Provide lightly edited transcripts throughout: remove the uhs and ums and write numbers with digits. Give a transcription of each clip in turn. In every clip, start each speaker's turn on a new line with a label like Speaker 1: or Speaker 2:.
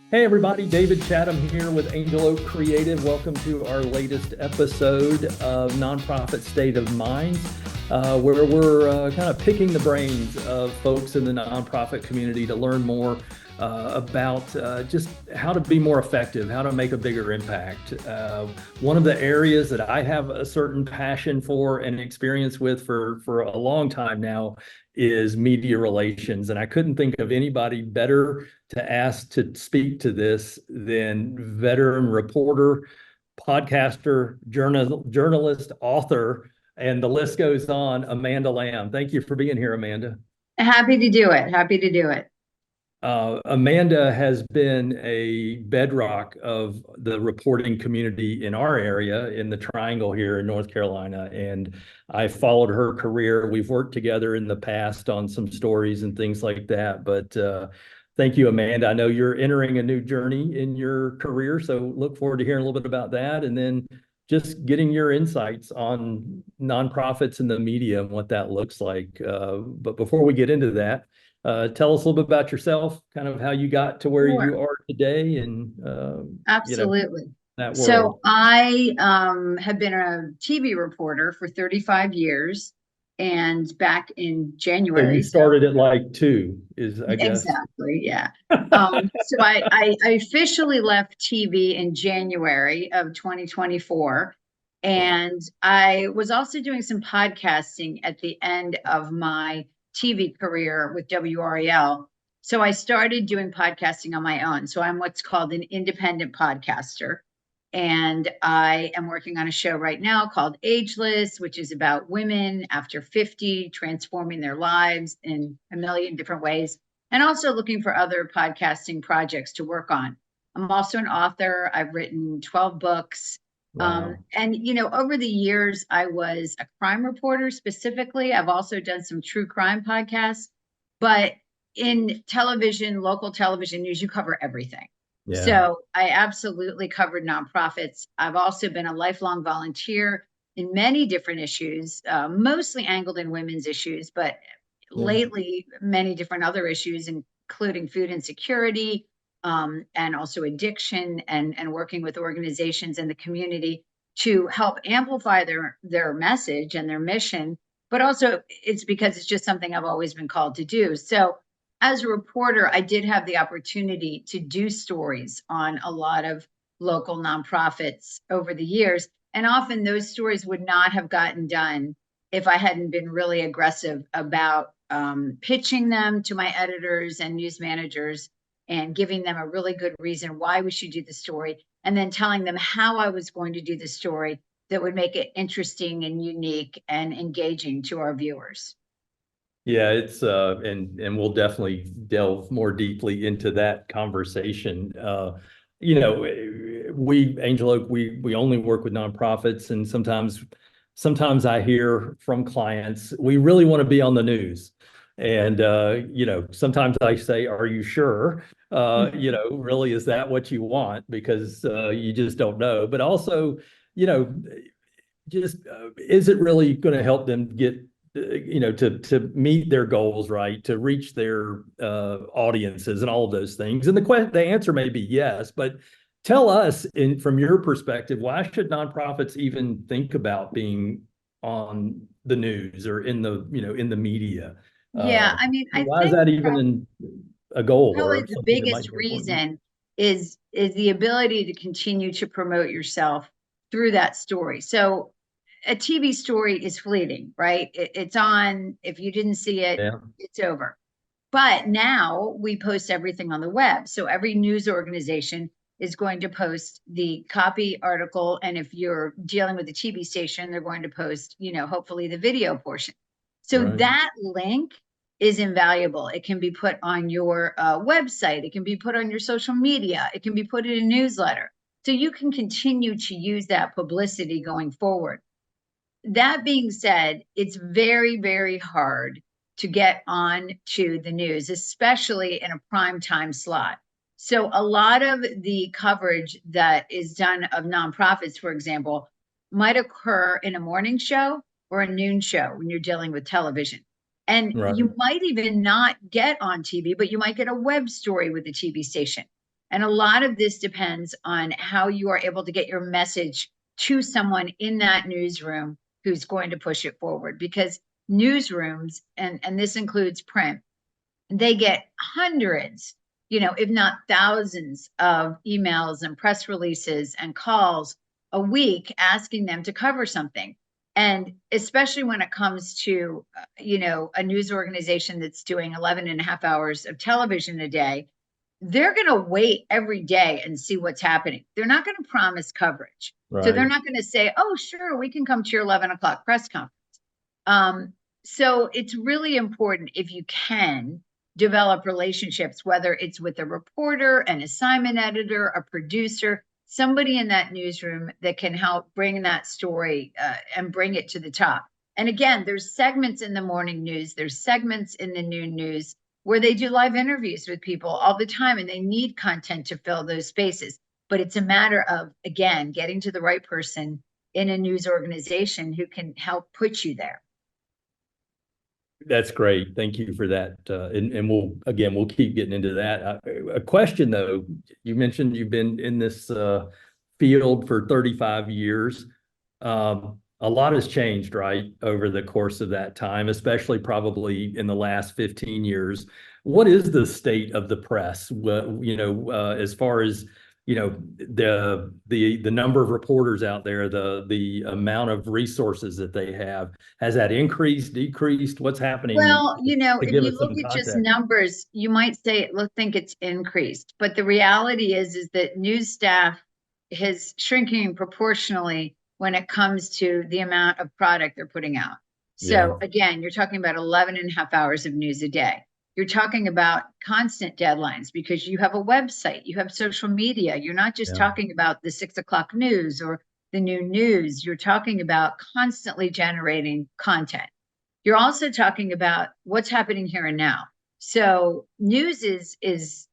Speaker 1: Hey everybody, David Chatham here with Angel Oak Creative. Welcome to our latest episode of Nonprofit State of Minds, where we're kind of picking the brains of folks in the nonprofit community to learn more about just how to be more effective, how to make a bigger impact. One of the areas that I have a certain passion for and experience with for a long time now is media relations. And I couldn't think of anybody better to ask to speak to this than veteran reporter, podcaster, journalist, author, and the list goes on, Amanda Lamb. Thank you for being here, Amanda.
Speaker 2: Happy to do it. Happy to do it.
Speaker 1: Amanda has been a bedrock of the reporting community in our area in the Triangle here in North Carolina. And I followed her career. We've worked together in the past on some stories and things like that. But thank you, Amanda. I know you're entering a new journey in your career. So look forward to hearing a little bit about that. And then just getting your insights on nonprofits and the media and what that looks like. But before we get into that, tell us a little bit about yourself, kind of how you got to where
Speaker 2: Sure.
Speaker 1: you are today and,
Speaker 2: Absolutely.
Speaker 1: that world.
Speaker 2: So I have been a TV reporter for 35 years and back in
Speaker 1: So you
Speaker 2: January. So
Speaker 1: started at like two is, I guess.
Speaker 2: exactly, yeah. So I officially left TV in January of 2024.
Speaker 1: Wow.
Speaker 2: And I was also doing some podcasting at the end of my TV career with WREL. So I started doing podcasting on my own. So I'm what's called an independent podcaster. And I am working on a show right now called Ageless, which is about women after 50 transforming their lives in a million different ways, and also looking for other podcasting projects to work on. I'm also an author. I've written 12 books.
Speaker 1: Wow.
Speaker 2: Over the years, I was a crime reporter specifically. I've also done some true crime podcasts, but in television, local television news, you cover everything.
Speaker 1: Yeah.
Speaker 2: So I absolutely covered nonprofits. I've also been a lifelong volunteer in many different issues, mostly angled in women's issues, but
Speaker 1: Yeah.
Speaker 2: lately many different other issues, including food insecurity, and also addiction, and working with organizations in the community to help amplify their message and their mission. But also, it's because it's just something I've always been called to do. So as a reporter, I did have the opportunity to do stories on a lot of local nonprofits over the years. And often those stories would not have gotten done if I hadn't been really aggressive about pitching them to my editors and news managers and giving them a really good reason why we should do the story, and then telling them how I was going to do the story that would make it interesting and unique and engaging to our viewers.
Speaker 1: Yeah, it's and we'll definitely delve more deeply into that conversation. We Angel Oak, we only work with nonprofits, and sometimes I hear from clients, we really want to be on the news. And sometimes I say, are you sure? Really, is that what you want? Because you just don't know. But also, you know, just is it really going to help them get to meet their goals, right, to reach their audiences and all of those things? And the answer may be yes, but tell us from your perspective, why should nonprofits even think about being on the news or in the media?
Speaker 2: Yeah, I mean, I
Speaker 1: Why is
Speaker 2: think
Speaker 1: that even a goal
Speaker 2: probably
Speaker 1: or
Speaker 2: the
Speaker 1: something that might
Speaker 2: biggest
Speaker 1: be important?
Speaker 2: reason is the ability to continue to promote yourself through that story. So a TV story is fleeting, right? It's on. If you didn't see it,
Speaker 1: Yeah.
Speaker 2: it's over. But now we post everything on the web. So every news organization is going to post the copy article. And if you're dealing with a TV station, they're going to post, hopefully the video portion. So
Speaker 1: Right.
Speaker 2: that link is invaluable. It can be put on your website, it can be put on your social media, it can be put in a newsletter. So you can continue to use that publicity going forward. That being said, it's very, very hard to get on to the news, especially in a prime time slot. So a lot of the coverage that is done of nonprofits, for example, might occur in a morning show or a noon show when you're dealing with television. And
Speaker 1: Right.
Speaker 2: you might even not get on TV, but you might get a web story with the TV station. And a lot of this depends on how you are able to get your message to someone in that newsroom who's going to push it forward. Because newsrooms, and this includes print, they get hundreds, if not thousands of emails and press releases and calls a week asking them to cover something. And especially when it comes to, a news organization that's doing 11 and a half hours of television a day, they're going to wait every day and see what's happening. They're not going to promise coverage. So they're
Speaker 1: Right.
Speaker 2: not going to say, oh, sure, we can come to your 11 o'clock press conference. So it's really important, if you can, develop relationships, whether it's with a reporter, an assignment editor, a producer, somebody in that newsroom that can help bring that story and bring it to the top. And again, there's segments in the morning news, there's segments in the noon news where they do live interviews with people all the time, and they need content to fill those spaces. But it's a matter of, again, getting to the right person in a news organization who can help put you there.
Speaker 1: That's great. Thank you for that. And we'll keep getting into that. A question though, you mentioned you've been in this field for 35 years. A lot has changed, right, over the course of that time, especially probably in the last 15 years. What is the state of the press? As far as the number of reporters out there, the amount of resources that they have, has that increased, decreased? What's happening?
Speaker 2: Well,
Speaker 1: To
Speaker 2: if
Speaker 1: give
Speaker 2: you
Speaker 1: us
Speaker 2: look
Speaker 1: some
Speaker 2: at just
Speaker 1: context.
Speaker 2: numbers, you might think it's increased, but the reality is that news staff is shrinking proportionally when it comes to the amount of product they're putting out.
Speaker 1: Yeah,
Speaker 2: So again, you're talking about 11 and a half hours of news a day. You're talking about constant deadlines because you have a website, you have social media. You're not just
Speaker 1: yeah,
Speaker 2: talking about the 6 o'clock news or the new news. You're talking about constantly generating content. You're also talking about what's happening here and now. So news is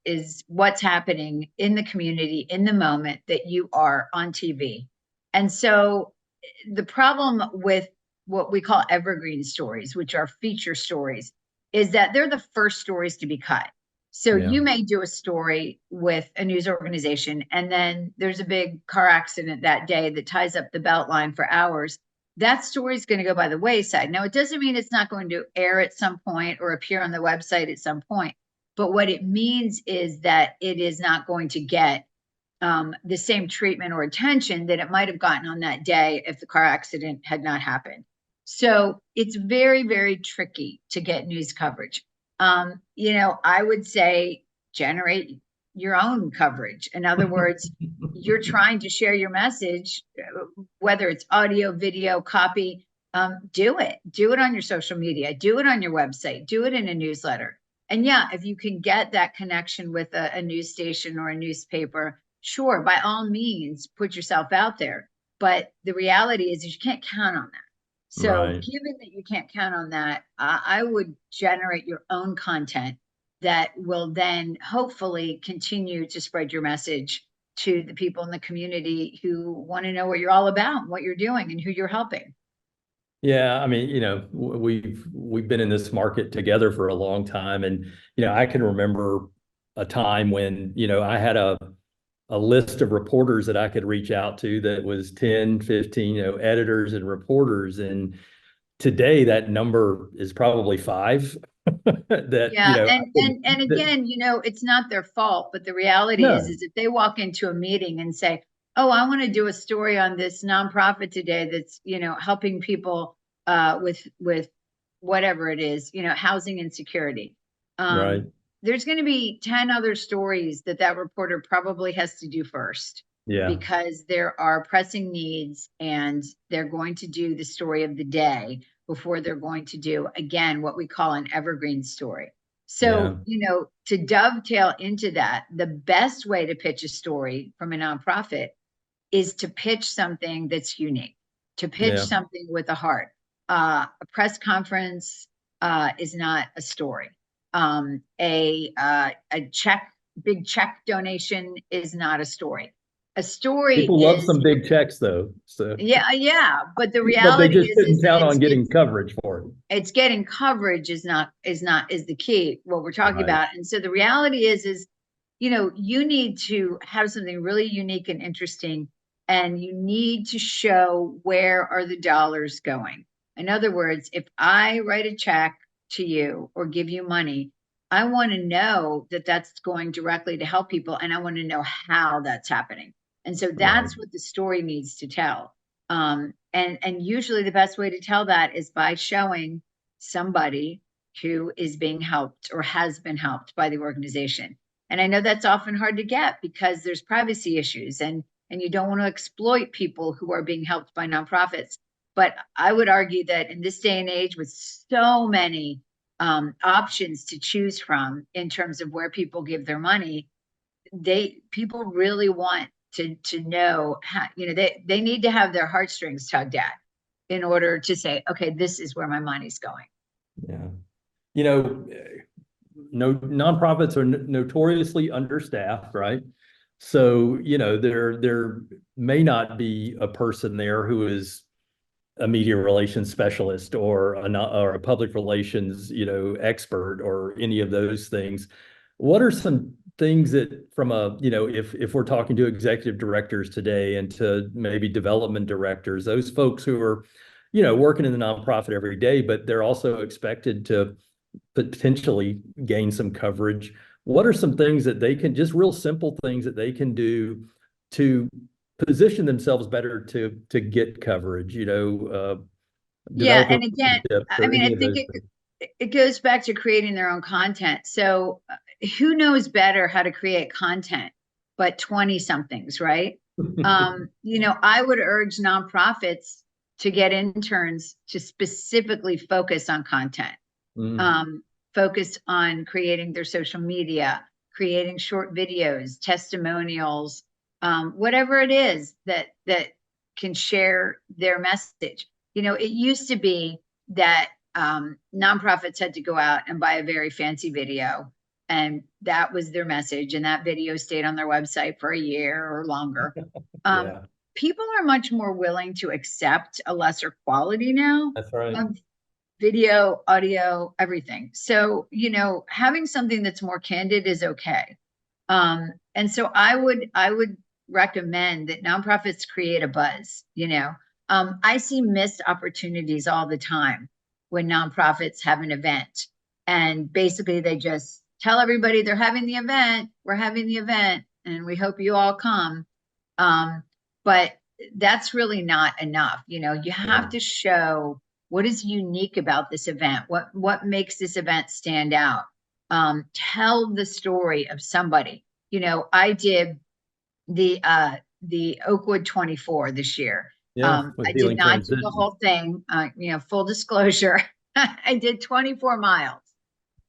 Speaker 2: what's happening in the community in the moment that you are on TV. And so the problem with what we call evergreen stories, which are feature stories, is that they're the first stories to be cut. So
Speaker 1: yeah.
Speaker 2: you may do a story with a news organization, and then there's a big car accident that day that ties up the Beltline for hours. That story is going to go by the wayside. Now, it doesn't mean it's not going to air at some point or appear on the website at some point. But what it means is that it is not going to get the same treatment or attention that it might have gotten on that day if the car accident had not happened. So it's very, very tricky to get news coverage. I would say generate your own coverage. In other words, you're trying to share your message, whether it's audio, video, copy, do it on your social media, do it on your website, do it in a newsletter. And yeah, if you can get that connection with a news station or a newspaper, sure, by all means, put yourself out there. But the reality is you can't count on that. So
Speaker 1: Right.
Speaker 2: given that you can't count on that, I would generate your own content that will then hopefully continue to spread your message to the people in the community who want to know what you're all about, what you're doing, and who you're helping.
Speaker 1: Yeah, I mean, we've been in this market together for a long time, and I can remember a time when I had a list of reporters that I could reach out to that was 10, 15, editors and reporters, and today that number is probably five. That
Speaker 2: Yeah,
Speaker 1: I
Speaker 2: and
Speaker 1: that
Speaker 2: again, it's not their fault, but the reality is
Speaker 1: no,
Speaker 2: if they walk into a meeting and say, "Oh, I want to do a story on this nonprofit today that's, helping people with whatever it is, housing insecurity."
Speaker 1: right,
Speaker 2: There's going to be 10 other stories that reporter probably has to do first
Speaker 1: yeah,
Speaker 2: because there are pressing needs and they're going to do the story of the day before they're going to do, again, what we call an evergreen story.
Speaker 1: yeah,
Speaker 2: So, to dovetail into that, the best way to pitch a story from a nonprofit is to pitch something that's unique, to pitch
Speaker 1: yeah.
Speaker 2: something with a heart. A press conference is not a story. A big check donation is not a story. A story
Speaker 1: People love
Speaker 2: is,
Speaker 1: some big checks though, so
Speaker 2: yeah, but the
Speaker 1: but they
Speaker 2: reality
Speaker 1: just
Speaker 2: is
Speaker 1: shouldn't
Speaker 2: that
Speaker 1: count on getting coverage for it.
Speaker 2: it's getting coverage is the key, what we're talking
Speaker 1: Right.
Speaker 2: about. And so the reality is you need to have something really unique and interesting, and you need to show where are the dollars going. In other words, if I write a check to you or give you money, I want to know that that's going directly to help people, and I want to know how that's happening. And so
Speaker 1: Right.
Speaker 2: that's what the story needs to tell. And usually the best way to tell that is by showing somebody who is being helped or has been helped by the organization. And I know that's often hard to get because there's privacy issues, and you don't want to exploit people who are being helped by nonprofits. But I would argue that in this day and age, with so many options to choose from in terms of where people give their money, people really want to know how, they need to have their heartstrings tugged at in order to say, okay, this is where my money's going.
Speaker 1: Yeah. You know, no, nonprofits are notoriously understaffed, right? So, there may not be a person there who is a media relations specialist or or a public relations, expert or any of those things. What are some things that from if we're talking to executive directors today and to maybe development directors, those folks who are, working in the nonprofit every day, but they're also expected to potentially gain some coverage. What are some things that they can, just real simple things that they can do to position themselves better to get coverage,
Speaker 2: Yeah,
Speaker 1: develop
Speaker 2: and again,
Speaker 1: relationships
Speaker 2: I
Speaker 1: or
Speaker 2: mean, I
Speaker 1: any of
Speaker 2: think
Speaker 1: those things?
Speaker 2: it goes back to creating their own content. So who knows better how to create content but 20 somethings, right? I would urge nonprofits to get interns to specifically focus on content,
Speaker 1: Mm,
Speaker 2: um, focus on creating their social media, creating short videos, testimonials, whatever it is that can share their message. It used to be that nonprofits had to go out and buy a very fancy video, and that was their message, and that video stayed on their website for a year or longer. Um,
Speaker 1: yeah,
Speaker 2: People are much more willing to accept a lesser quality now
Speaker 1: that's right.
Speaker 2: of video, audio, everything. So, having something that's more candid is okay. And so I would recommend that nonprofits create a buzz. I see missed opportunities all the time when nonprofits have an event, and basically they just tell everybody they're having the event, we're having the event, and we hope you all come. Um, but that's really not enough. You
Speaker 1: Yeah,
Speaker 2: have to show what is unique about this event, what makes this event stand out. Tell the story of somebody. I did the Oakwood 24 this year.
Speaker 1: yeah, with
Speaker 2: I did
Speaker 1: healing
Speaker 2: not do the
Speaker 1: transitions.
Speaker 2: whole thing. Full disclosure, I did 24 miles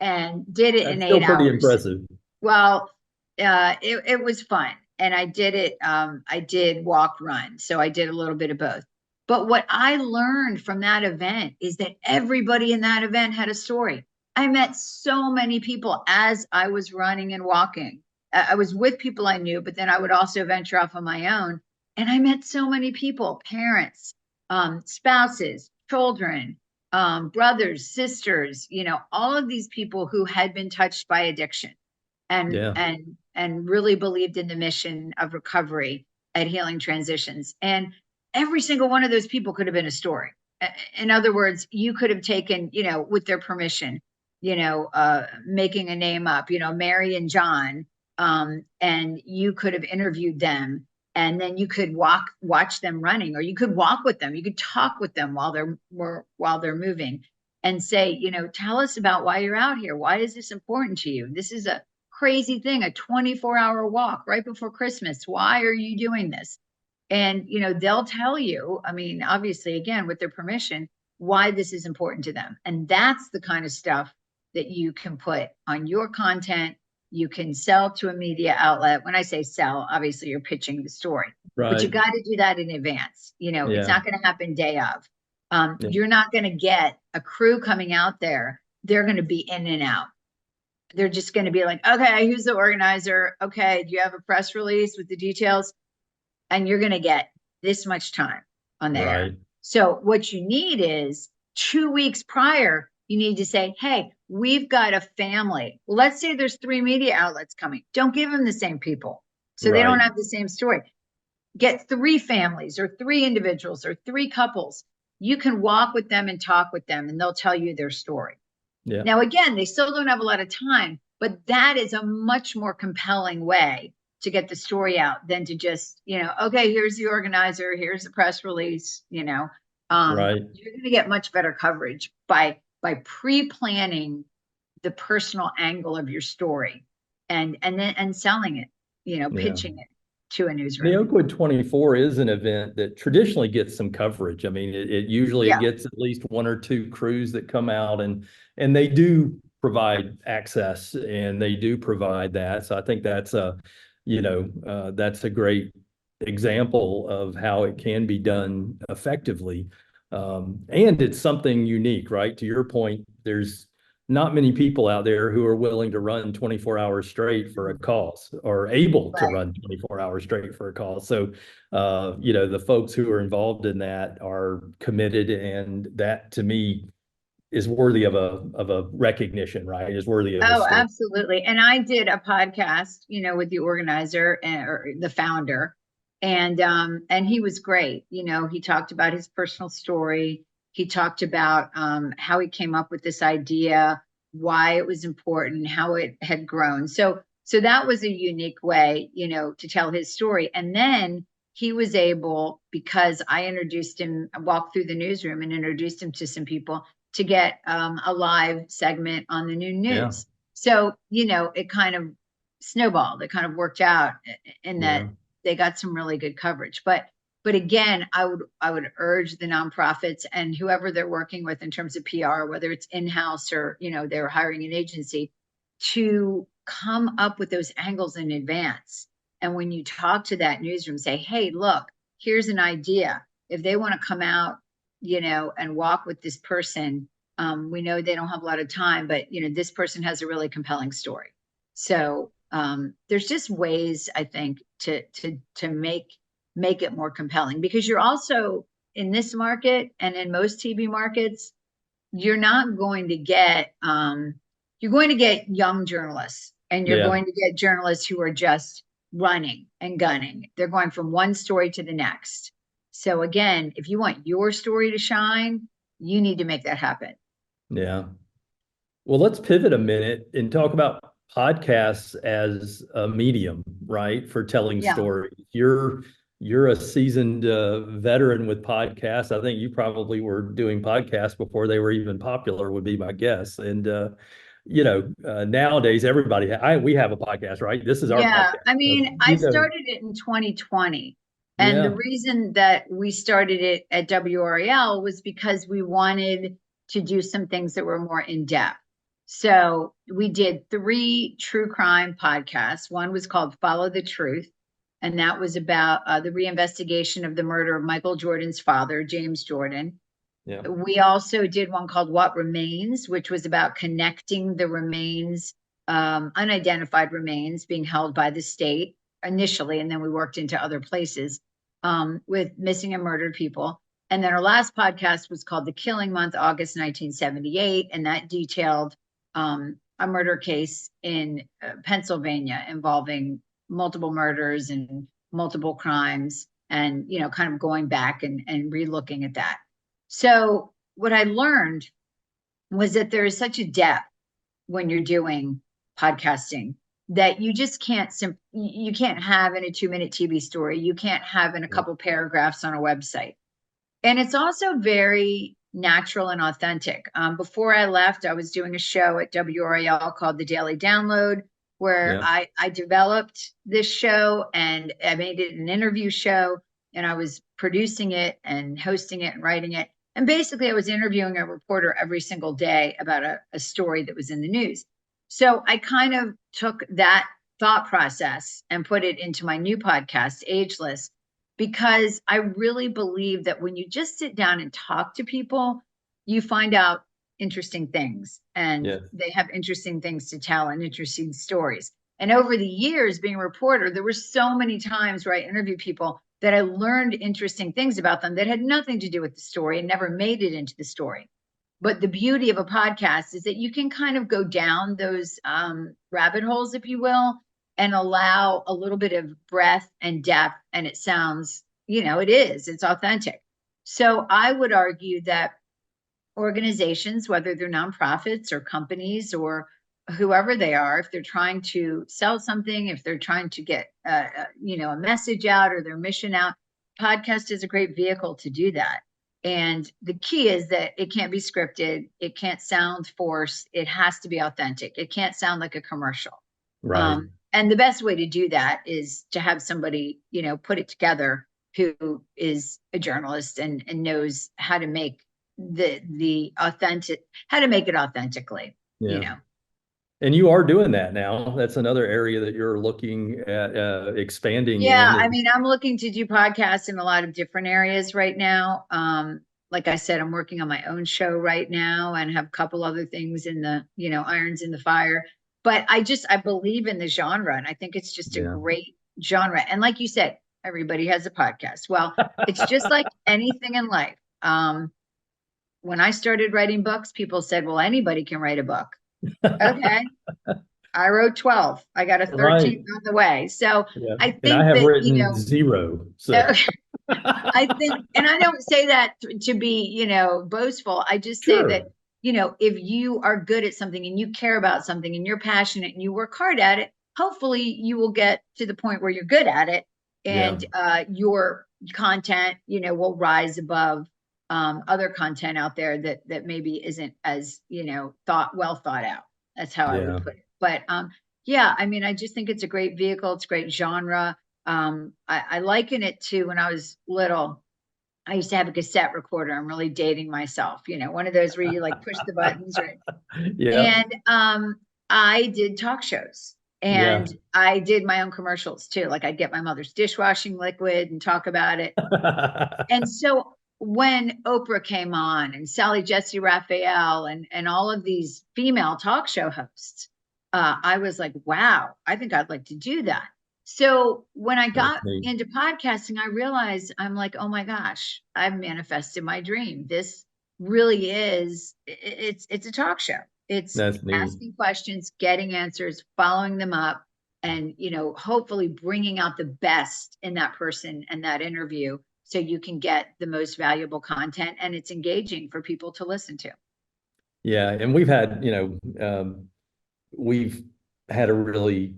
Speaker 2: and did it in
Speaker 1: That's still
Speaker 2: eight
Speaker 1: pretty
Speaker 2: hours.
Speaker 1: impressive.
Speaker 2: Well, it was fun. And I did it, I did walk, run. So I did a little bit of both. But what I learned from that event is that everybody in that event had a story. I met so many people as I was running and walking. I was with people I knew, but then I would also venture off on my own. And I met so many people, parents, spouses, children, brothers, sisters, all of these people who had been touched by addiction and
Speaker 1: Yeah,
Speaker 2: and and really believed in the mission of recovery at Healing Transitions. And every single one of those people could have been a story. In other words, you could have taken, with their permission, making a name up, Mary and John, and you could have interviewed them, and then you could watch them running, or you could walk with them, you could talk with them while they're moving, and say, tell us about why you're out here. Why is this important to you? This is a crazy thing, a 24-hour walk right before Christmas. Why are you doing this? And, they'll tell you, I mean, obviously, again, with their permission, why this is important to them. And that's the kind of stuff that you can put on your content. You can sell to a media outlet. When I say sell, obviously you're pitching the story, but you
Speaker 1: right.
Speaker 2: got to do that in advance. It's
Speaker 1: Yeah,
Speaker 2: not going to happen day of.
Speaker 1: yeah,
Speaker 2: You're not going to get a crew coming out there. They're going to be in and out. They're just going to be like, okay, who's the organizer? Okay, do you have a press release with the details? And you're going to get this much time on the air.
Speaker 1: right.
Speaker 2: So what you need is 2 weeks prior, you need to say, hey, we've got a family. Let's say there's 3 media outlets coming. Don't give them the same people. So they don't
Speaker 1: Right.
Speaker 2: have the same story. Get 3 families or 3 individuals or 3 couples. You can walk with them and talk with them, and they'll tell you their story.
Speaker 1: Yeah.
Speaker 2: Now, again, they still don't have a lot of time, but that is a much more compelling way to get the story out than to just, okay, here's the organizer, here's the press release,
Speaker 1: Right.
Speaker 2: you're going to get much better coverage by pre-planning the personal angle of your story and selling it,
Speaker 1: Yeah.
Speaker 2: pitching it to a
Speaker 1: The
Speaker 2: newsroom.
Speaker 1: Oakwood 24 is an event that traditionally gets some coverage. I mean, it usually
Speaker 2: Yeah.
Speaker 1: gets at least 1 or 2 crews that come out, and they do provide access and they do provide that. So I think that's that's a great example of how it can be done effectively. And it's something unique, right? To your point, there's not many people out there who are willing to run 24 hours straight for a cause, or able to
Speaker 2: Right.
Speaker 1: run 24 hours straight for a cause. So, the folks who are involved in that are committed, and that to me is worthy of a recognition, right? Is worthy of a
Speaker 2: Oh,
Speaker 1: story.
Speaker 2: absolutely. And I did a podcast, with the organizer or the founder, and he was great. He talked about his personal story. He talked about how he came up with this idea, why it was important, how it had grown. So that was a unique way, to tell his story. And then he was able, because I introduced him, walked through the newsroom and introduced him to some people, to get a live segment on the noon
Speaker 1: Yeah.
Speaker 2: news. So, it kind of snowballed. It kind of worked out in that
Speaker 1: Yeah.
Speaker 2: they got some really good coverage. But again, I would urge the nonprofits and whoever they're working with in terms of PR, whether it's in-house or, they're hiring an agency, to come up with those angles in advance. And when you talk to that newsroom, say, hey, look, here's an idea. If they want to come out, and walk with this person, we know they don't have a lot of time, but this person has a really compelling story. So there's just ways, I think, to make it more compelling, because you're also in this market and in most TV markets, you're not going to get you're going to get young journalists, and you're
Speaker 1: Yeah.
Speaker 2: going to get journalists who are just running and gunning. They're going from one story to the next. So again, if you want your story to shine, you need to make that happen.
Speaker 1: Yeah. Well, let's pivot a minute and talk about podcasts as a medium, right, for telling
Speaker 2: Yeah.
Speaker 1: stories. You're a seasoned veteran with podcasts. I think you probably were doing podcasts before they were even popular, would be my guess. And nowadays we have a podcast, right? This is our
Speaker 2: Yeah.
Speaker 1: podcast.
Speaker 2: I mean, I started it in 2020. And the
Speaker 1: Yeah.
Speaker 2: reason that we started it at WRAL was because we wanted to do some things that were more in depth. So we did 3 true crime podcasts. One was called Follow the Truth, and that was about the reinvestigation of the murder of Michael Jordan's father, James Jordan.
Speaker 1: Yeah.
Speaker 2: We also did one called What Remains, which was about connecting the remains, unidentified remains being held by the state initially, and then we worked into other places with missing and murdered people. And then our last podcast was called The Killing Month, August 1978, and that detailed a murder case in Pennsylvania involving multiple murders and multiple crimes, and kind of going back and re-looking at that. So what I learned was that there is such a depth when you're doing podcasting that you just can't you can't have in a 2-minute TV story. You can't have in a couple paragraphs on a website. And it's also very natural and authentic. Before I left, I was doing a show at WRAL called The Daily Download, where
Speaker 1: Yeah.
Speaker 2: I developed this show and I made it an interview show, and I was producing it and hosting it and writing it. And basically, I was interviewing a reporter every single day about a story that was in the news. So I kind of took that thought process and put it into my new podcast, Ageless, because I really believe that when you just sit down and talk to people, you find out interesting things, and
Speaker 1: Yeah.
Speaker 2: they have interesting things to tell and interesting stories. And over the years being a reporter, there were so many times where I interviewed people that I learned interesting things about them that had nothing to do with the story and never made it into the story. But the beauty of a podcast is that you can kind of go down those rabbit holes, if you will, and allow a little bit of breadth and depth. And it sounds, it's authentic. So I would argue that organizations, whether they're nonprofits or companies or whoever they are, if they're trying to sell something, if they're trying to get, a message out or their mission out, podcast is a great vehicle to do that. And the key is that it can't be scripted. It can't sound forced. It has to be authentic. It can't sound like a commercial.
Speaker 1: Right.
Speaker 2: And the best way to do that is to have somebody, put it together who is a journalist and knows how to make how to make it authentically,
Speaker 1: Yeah. And you are doing that now. That's another area that you're looking at expanding
Speaker 2: Yeah,
Speaker 1: in.
Speaker 2: I mean, I'm looking to do podcasts in a lot of different areas right now. Like I said, I'm working on my own show right now and have a couple other things in the, irons in the fire. But I believe in the genre, and I think it's just a great genre. And like you said, everybody has a podcast. Well, it's just like anything in life. When I started writing books, people said, well, anybody can write a book. Okay. I wrote 12. I got a 13th on the way. So I think
Speaker 1: I have written 0. So
Speaker 2: I think, and I don't say that to be, boastful. I just say that, if you are good at something and you care about something and you're passionate and you work hard at it, hopefully you will get to the point where you're good at it and your content, will rise above other content out there that maybe isn't as, well thought out. That's how I would put it. But I mean, I just think it's a great vehicle. It's a great genre. I liken it to when I was little. I used to have a cassette recorder. I'm really dating myself, one of those where you like push the buttons, right? And I did talk shows and I did my own commercials too. Like I'd get my mother's dishwashing liquid and talk about it. And so when Oprah came on and Sally Jessy Raphael and all of these female talk show hosts, I was like, wow, I think I'd like to do that. So when I got into podcasting, I realized I'm like, oh my gosh, I've manifested my dream. This really is, it's a talk show. It's asking questions, getting answers, following them up, and, hopefully bringing out the best in that person and that interview so you can get the most valuable content and it's engaging for people to listen to.
Speaker 1: Yeah. And we've had, we've had a really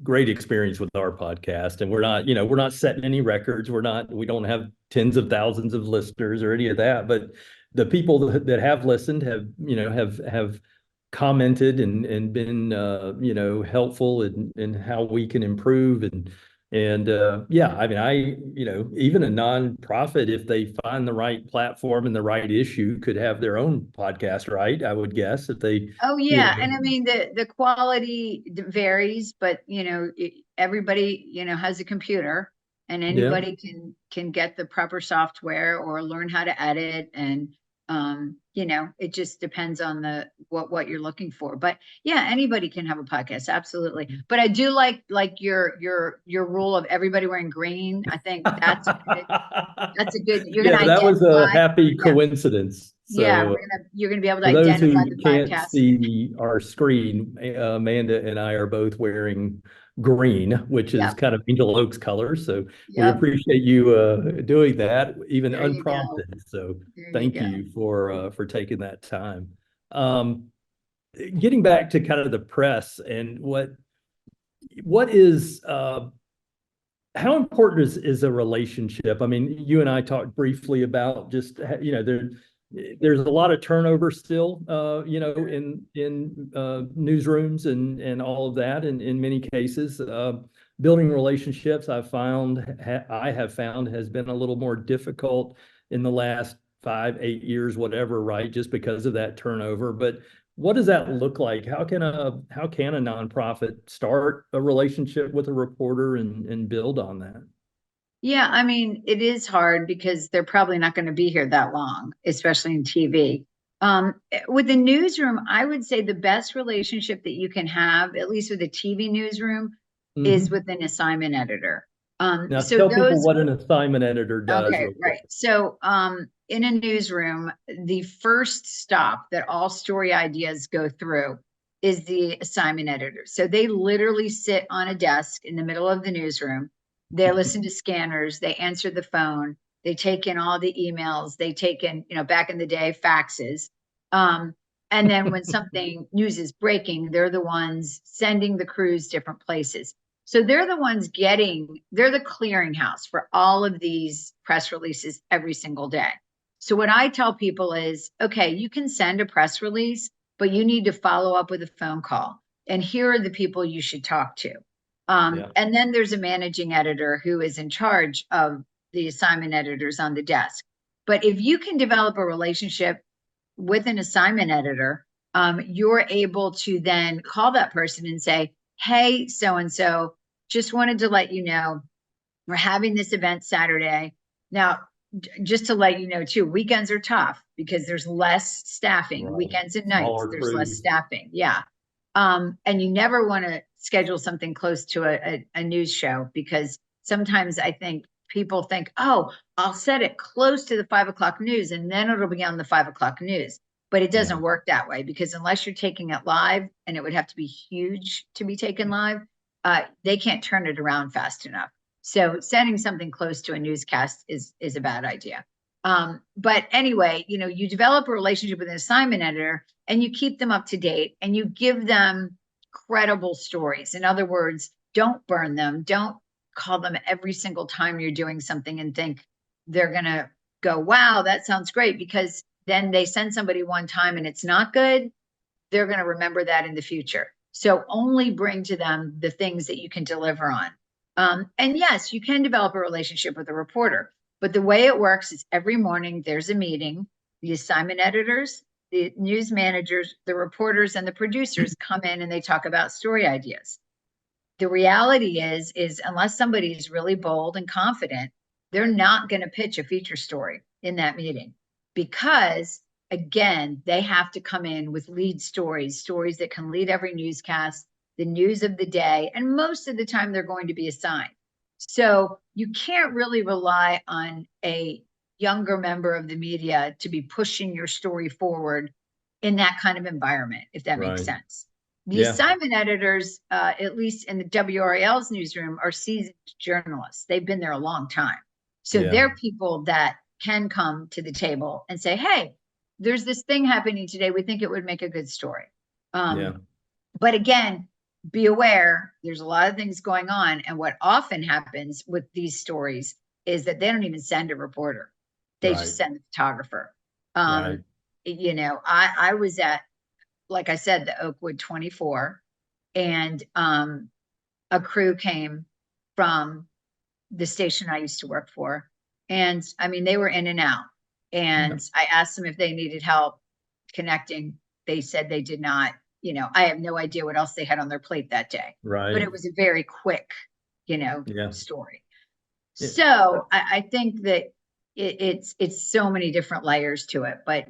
Speaker 1: great experience with our podcast, and we're not setting any records. We don't have tens of thousands of listeners or any of that, but the people that have listened have commented and been helpful in how we can improve and I mean, even a nonprofit, if they find the right platform and the right issue, could have their own podcast, right? I would guess if they.
Speaker 2: Oh yeah, and I mean the quality varies, but everybody has a computer, and anybody can get the proper software or learn how to edit, and it just depends on what you're looking for. But yeah, anybody can have a podcast, absolutely. But I do like your rule of everybody wearing green. I think that's a good. You're gonna
Speaker 1: that was a happy coincidence. So,
Speaker 2: you're gonna be able to identify the podcast.
Speaker 1: Can't see our screen, Amanda and I are both wearing green, which is kind of Angel Oak's color. So we appreciate you doing that, even unprompted. So thank you for taking that time. Getting back to kind of the press and what is how important is a relationship? I mean, you and I talked briefly about just there's a lot of turnover still, in newsrooms and all of that. And in many cases, building relationships, I have found has been a little more difficult in the last 5-8 years, whatever, right? Just because of that turnover. But what does that look like? How can a nonprofit start a relationship with a reporter and build on that?
Speaker 2: Yeah, I mean, it is hard because they're probably not going to be here that long, especially in TV. With the newsroom, I would say the best relationship that you can have, at least with a TV newsroom, is with an assignment editor.
Speaker 1: Now, tell people what an assignment editor does.
Speaker 2: Okay, right. So in a newsroom, the first stop that all story ideas go through is the assignment editor. So they literally sit on a desk in the middle of the newsroom. They listen to scanners, they answer the phone, they take in all the emails, they take in, back in the day, faxes. And then when something news is breaking, they're the ones sending the crews different places. So they're the ones they're the clearinghouse for all of these press releases every single day. So what I tell people is, okay, you can send a press release, but you need to follow up with a phone call. And here are the people you should talk to. And then there's a managing editor who is in charge of the assignment editors on the desk. But if you can develop a relationship with an assignment editor, you're able to then call that person and say, hey, so-and-so, just wanted to let you know, we're having this event Saturday. Now, just to let you know too, weekends are tough because there's less staffing. Right. Weekends and nights, there's less staffing. Yeah. And you never want to schedule something close to a news show, because sometimes I think people think, oh, I'll set it close to the 5 o'clock news and then it'll be on the 5 o'clock news. But it doesn't work that way, because unless you're taking it live, and it would have to be huge to be taken live, they can't turn it around fast enough. So setting something close to a newscast is a bad idea. But anyway, you develop a relationship with an assignment editor and you keep them up to date and you give them credible stories. In other words, don't burn them. Don't call them every single time you're doing something and think they're going to go, wow, that sounds great, because then they send somebody one time and it's not good. They're going to remember that in the future. So only bring to them the things that you can deliver on. And yes, you can develop a relationship with a reporter, but the way it works is every morning there's a meeting. The assignment editors, the news managers, the reporters, and the producers come in and they talk about story ideas. The reality is unless somebody is really bold and confident, they're not going to pitch a feature story in that meeting, because again, they have to come in with lead stories that can lead every newscast, the news of the day, and most of the time they're going to be assigned. So you can't really rely on a younger member of the media to be pushing your story forward in that kind of environment, if that makes sense. The assignment editors, at least in the WRAL's newsroom, are seasoned journalists. They've been there a long time. So they're people that can come to the table and say, hey, there's this thing happening today. We think it would make a good story. But again, be aware, there's a lot of things going on. And what often happens with these stories is that they don't even send a reporter. They just send the photographer. I was at, like I said, the Oakwood 24, and a crew came from the station I used to work for. And I mean, they were in and out. And I asked them if they needed help connecting. They said they did not. I have no idea what else they had on their plate that day. Right. But it was a very quick, story. So I think that it's so many different layers to it. But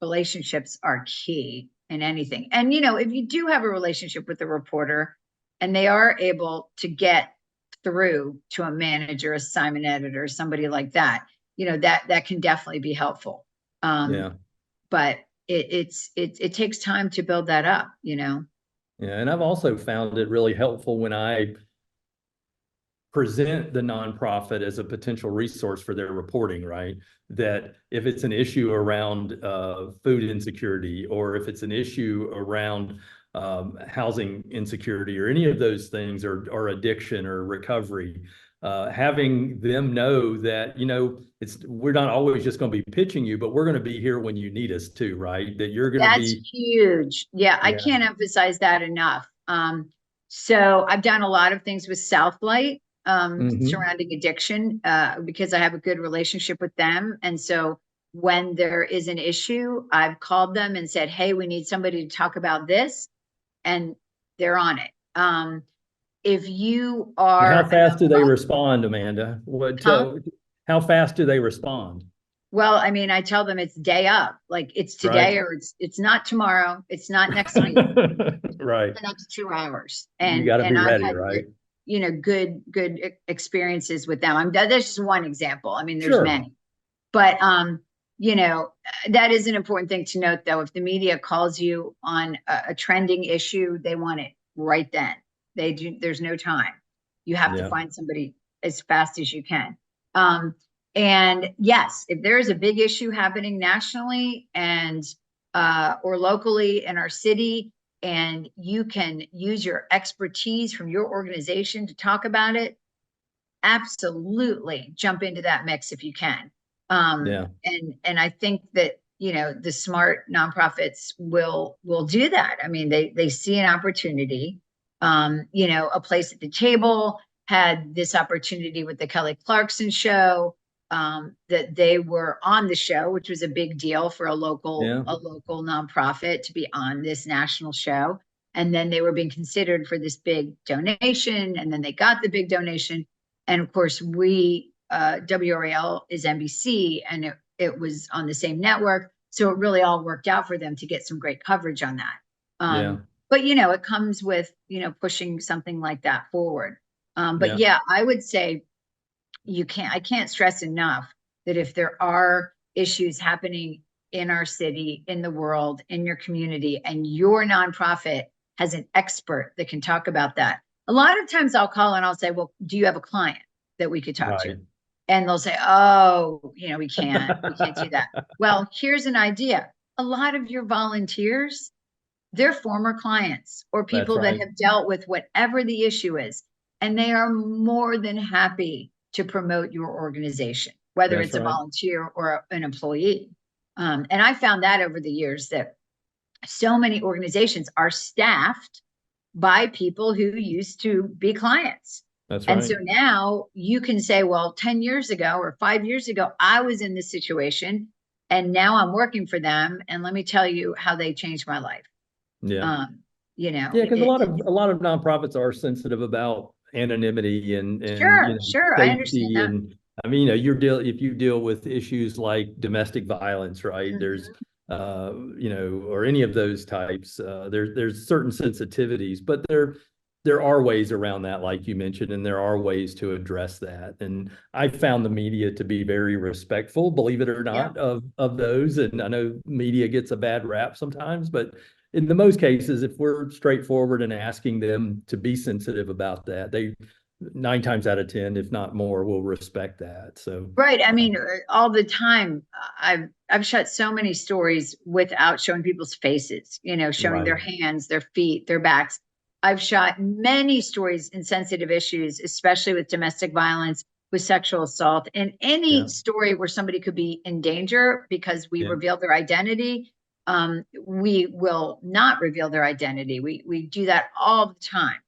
Speaker 2: relationships are key in anything. And, if you do have a relationship with a reporter and they are able to get through to a manager, assignment editor, somebody like that, that can definitely be helpful. But it takes time to build that up, Yeah.
Speaker 1: And I've also found it really helpful when I present the nonprofit as a potential resource for their reporting, right? That if it's an issue around food insecurity, or if it's an issue around housing insecurity, or any of those things, or addiction or recovery, having them know that, we're not always just going to be pitching you, but we're going to be here when you need us too, right? That you're going to be.
Speaker 2: That's huge. Yeah, I can't emphasize that enough. So I've done a lot of things with Southlight surrounding addiction, because I have a good relationship with them. And so when there is an issue, I've called them and said, hey, we need somebody to talk about this. And they're on it. If you are.
Speaker 1: How fast do they respond, Amanda? How fast do they respond?
Speaker 2: Well, I mean, I tell them it's day up, like it's today, or it's not tomorrow. It's not next week.
Speaker 1: Right.
Speaker 2: The next 2 hours. And
Speaker 1: you got to be ready,
Speaker 2: had,
Speaker 1: right?
Speaker 2: Good experiences with them. That's just one example. I mean, there's many, but that is an important thing to note, though. If the media calls you on a trending issue, they want it right then. There's no time. You have to find somebody as fast as you can. And yes, if there is a big issue happening nationally and or locally in our city, and you can use your expertise from your organization to talk about it, absolutely jump into that mix if you can. And I think that, the smart nonprofits will do that. I mean, they see an opportunity. A Place at the Table had this opportunity with the Kelly Clarkson show, that they were on the show, which was a big deal for a local nonprofit to be on this national show. And then they were being considered for this big donation, and then they got the big donation. And of course, WRAL is NBC, and it was on the same network. So it really all worked out for them to get some great coverage on that. But, it comes with, pushing something like that forward. I would say I can't stress enough that if there are issues happening in our city, in the world, in your community, and your nonprofit has an expert that can talk about that. A lot of times I'll call and I'll say, well, do you have a client that we could talk to? And they'll say, oh, we can't do that. Well, here's an idea. A lot of your volunteers, they're former clients or people that have dealt with whatever the issue is, and they are more than happy to promote your organization, whether it's a volunteer or an employee. And I found that over the years that so many organizations are staffed by people who used to be clients. And so now you can say, well, 10 years ago or 5 years ago, I was in this situation and now I'm working for them. And let me tell you how they changed my life.
Speaker 1: Because a lot of nonprofits are sensitive about anonymity and
Speaker 2: sure, I understand that.
Speaker 1: And I mean, if you deal with issues like domestic violence, right? There's or any of those types, there's certain sensitivities, but there are ways around that, like you mentioned, and there are ways to address that. And I found the media to be very respectful, believe it or not, of those. And I know media gets a bad rap sometimes, but in the most cases, if we're straightforward and asking them to be sensitive about that, they 9 times out of 10, if not more, will respect that. So
Speaker 2: I mean, all the time, I've shot so many stories without showing people's faces, showing their hands, their feet, their backs. I've shot many stories in sensitive issues, especially with domestic violence, with sexual assault, and any story where somebody could be in danger because we reveal their identity. We will not reveal their identity. We do that all the time.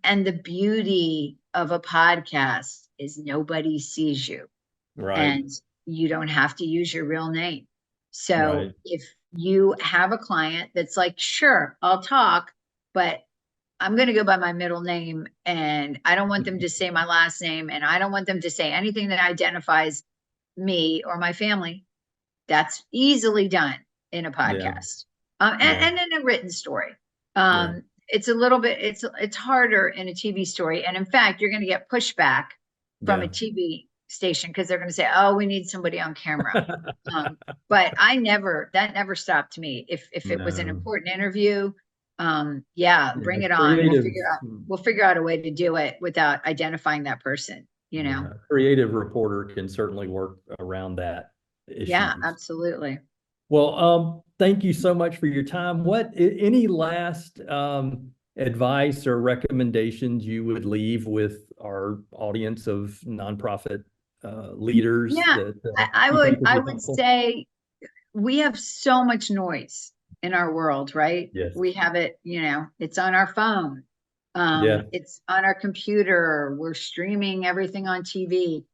Speaker 2: And the beauty of a podcast is nobody sees you. And you don't have to use your real name. So if you have a client that's like, sure, I'll talk, but I'm going to go by my middle name, and I don't want them to say my last name, and I don't want them to say anything that identifies me or my family, that's easily done in a podcast. And in a written story. It's a little bit, it's harder in a TV story. And in fact, you're going to get pushback from a TV station because they're going to say, oh, we need somebody on camera. But that never stopped me. If it was an important interview, bring it on. We'll figure out a way to do it without identifying that person,
Speaker 1: A creative reporter can certainly work around that issue.
Speaker 2: Yeah, absolutely.
Speaker 1: Well, thank you so much for your time. Any last advice or recommendations you would leave with our audience of nonprofit leaders?
Speaker 2: I would say we have so much noise in our world, right?
Speaker 1: Yes.
Speaker 2: We have it, it's on our phone. It's on our computer. We're streaming everything on TV.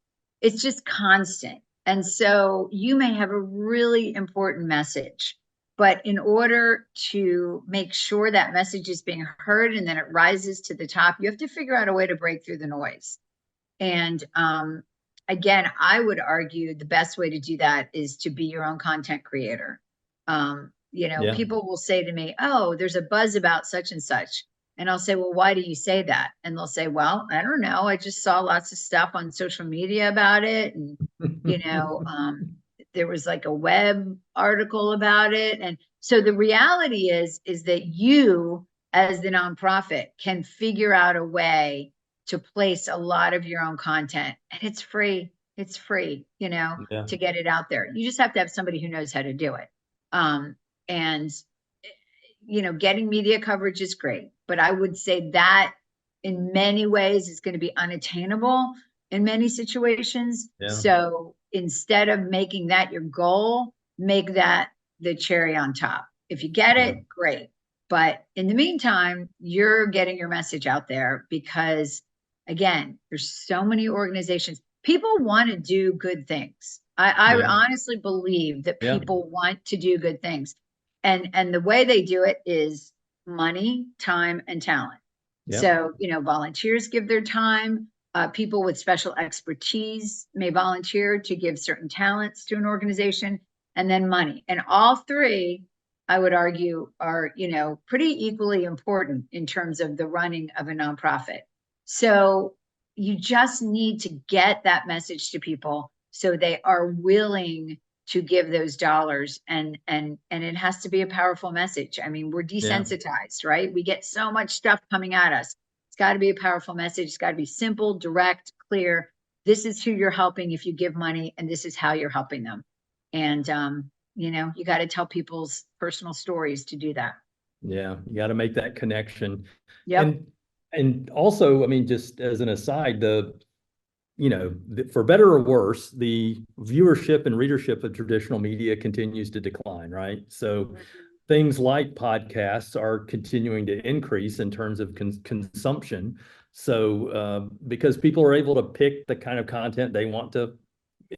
Speaker 2: It's just constant. And so you may have a really important message, but in order to make sure that message is being heard and then it rises to the top, you have to figure out a way to break through the noise. And again, I would argue the best way to do that is to be your own content creator. People will say to me, oh, there's a buzz about such and such. And I'll say, well, why do you say that? And they'll say, well, I don't know. I just saw lots of stuff on social media about it. And, there was like a web article about it. And so the reality is that you, as the nonprofit, can figure out a way to place a lot of your own content, and it's free. It's free,
Speaker 1: Yeah.
Speaker 2: to get it out there. You just have to have somebody who knows how to do it. And getting media coverage is great, but I would say that in many ways is going to be unattainable in many situations.
Speaker 1: Yeah.
Speaker 2: So instead of making that your goal, make that the cherry on top. If you get it, great. But in the meantime, you're getting your message out there because, again, there's so many organizations. People want to do good things. I
Speaker 1: Yeah.
Speaker 2: honestly believe that
Speaker 1: Yeah.
Speaker 2: people want to do good things. And the way they do it is money, time, and talent.
Speaker 1: Yeah.
Speaker 2: So, volunteers give their time. People with special expertise may volunteer to give certain talents to an organization, and then money. And all three, I would argue, are, pretty equally important in terms of the running of a nonprofit. So you just need to get that message to people so they are willing to give those dollars, and it has to be a powerful message. I mean, we're desensitized, right? We get so much stuff coming at us. It's got to be a powerful message. It's got to be simple, direct, clear. This is who you're helping if you give money, and this is how you're helping them. And you got to tell people's personal stories to do that.
Speaker 1: Yeah, you got to make that connection.
Speaker 2: Yep.
Speaker 1: And also, I mean, just as an aside, for better or worse, the viewership and readership of traditional media continues to decline, right? So things like podcasts are continuing to increase in terms of consumption. So because people are able to pick the kind of content they want to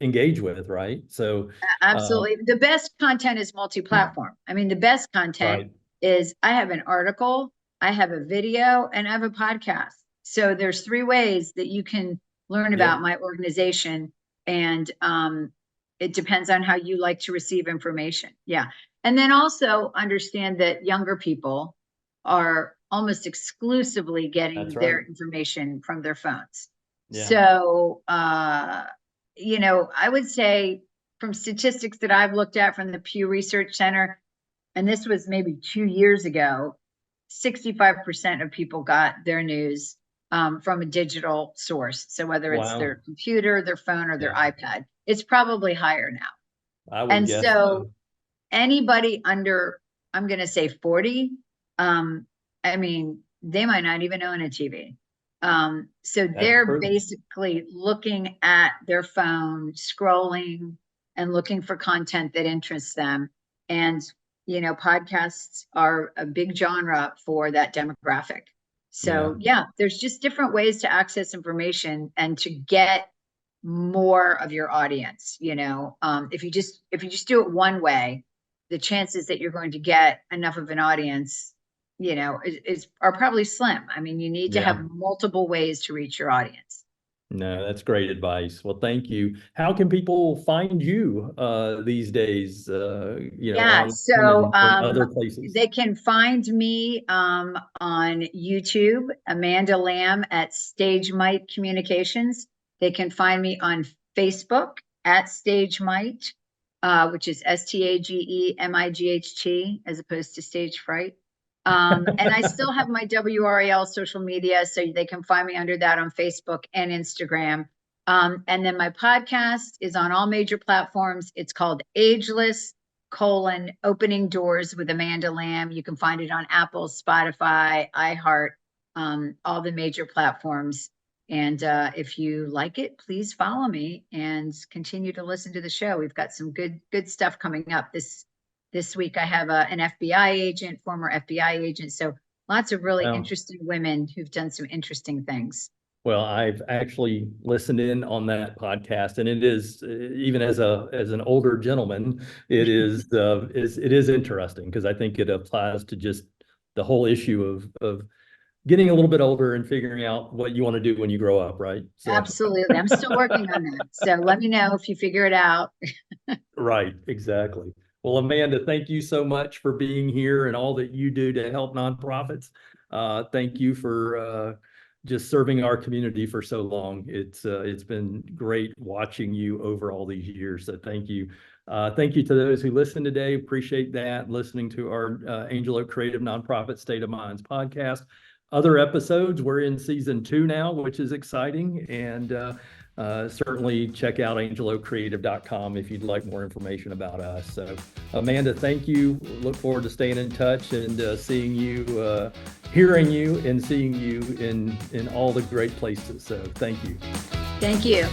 Speaker 1: engage with, right? So
Speaker 2: absolutely. The best content is multi-platform. I mean, the best content is I have an article, I have a video, and I have a podcast. So there's 3 ways that you can learn about my organization. And it depends on how you like to receive information. Yeah. And then also understand that younger people are almost exclusively getting their information from their phones. Yeah. So, I would say from statistics that I've looked at from the Pew Research Center, and this was maybe 2 years ago, 65% of people got their news from a digital source. So whether it's their computer, their phone, or their iPad, it's probably higher now.
Speaker 1: I would guess so.
Speaker 2: Anybody under, I'm going to say 40, I mean, they might not even own a TV. So they're basically looking at their phone, scrolling and looking for content that interests them. And, podcasts are a big genre for that demographic. So there's just different ways to access information and to get more of your audience. If you just do it one way, the chances that you're going to get enough of an audience, are probably slim. I mean, you need to have multiple ways to reach your audience.
Speaker 1: No, that's great advice. Well, thank you. How can people find you these days?
Speaker 2: So
Speaker 1: other places.
Speaker 2: They can find me on YouTube, Amanda Lamb at StageMight Communications. They can find me on Facebook at StageMight, which is StageMight as opposed to stage fright. And I still have my WRAL social media, so they can find me under that on Facebook and Instagram. And then my podcast is on all major platforms. It's called Ageless: Opening Doors with Amanda Lamb. You can find it on Apple, Spotify, iHeart, all the major platforms. And if you like it, please follow me and continue to listen to the show. We've got some good stuff coming up. This week, I have an FBI agent, former FBI agent. So lots of really interesting women who've done some interesting things.
Speaker 1: Well, I've actually listened in on that podcast, and it is, even as an older gentleman, it is interesting because I think it applies to just the whole issue of getting a little bit older and figuring out what you want to do when you grow up, right?
Speaker 2: So. Absolutely. I'm still working on that. So let me know if you figure it out.
Speaker 1: Right, exactly. Well, Amanda, thank you so much for being here and all that you do to help nonprofits. Thank you for just serving our community for so long. It's been great watching you over all these years. So thank you. Thank you to those who listened today. Appreciate that. Listening to our Angel Oak Creative Nonprofit State of Minds podcast. Other episodes, we're in season 2 now, which is exciting. And certainly check out angeloakcreative.com if you'd like more information about us. So Amanda, thank you. Look forward to staying in touch and seeing you, hearing you and seeing you in all the great places. So thank you.
Speaker 2: Thank you.